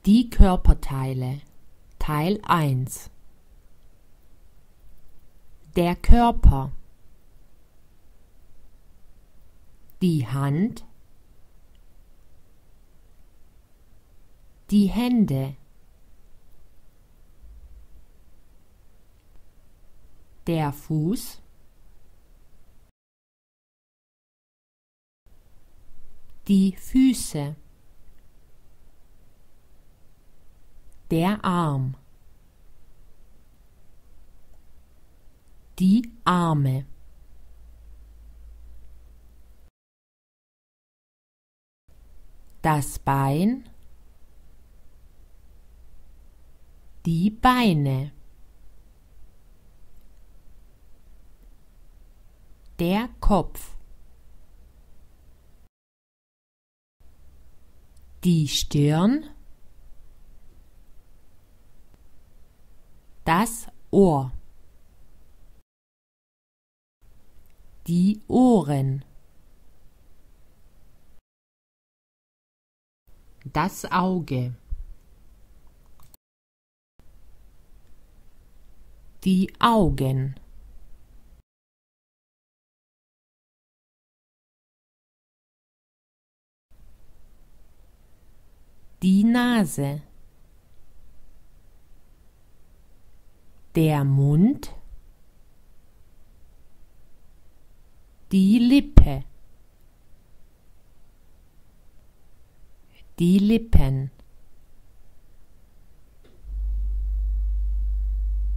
Die Körperteile Teil 1. Der Körper, die Hand, die Hände, der Fuß, die Füße, der Arm, die Arme, das Bein, die Beine, der Kopf, die Stirn, das Ohr, die Ohren, das Auge, die Augen, die Nase, der Mund, die Lippe, die Lippen,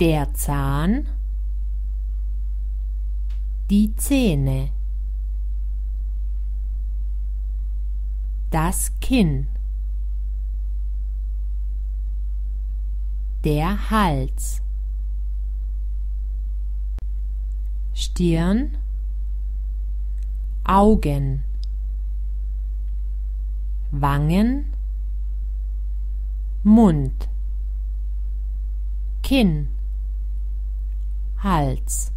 der Zahn, die Zähne, das Kinn, der Hals, Stirn, Augen, Wangen, Mund, Kinn, Hals.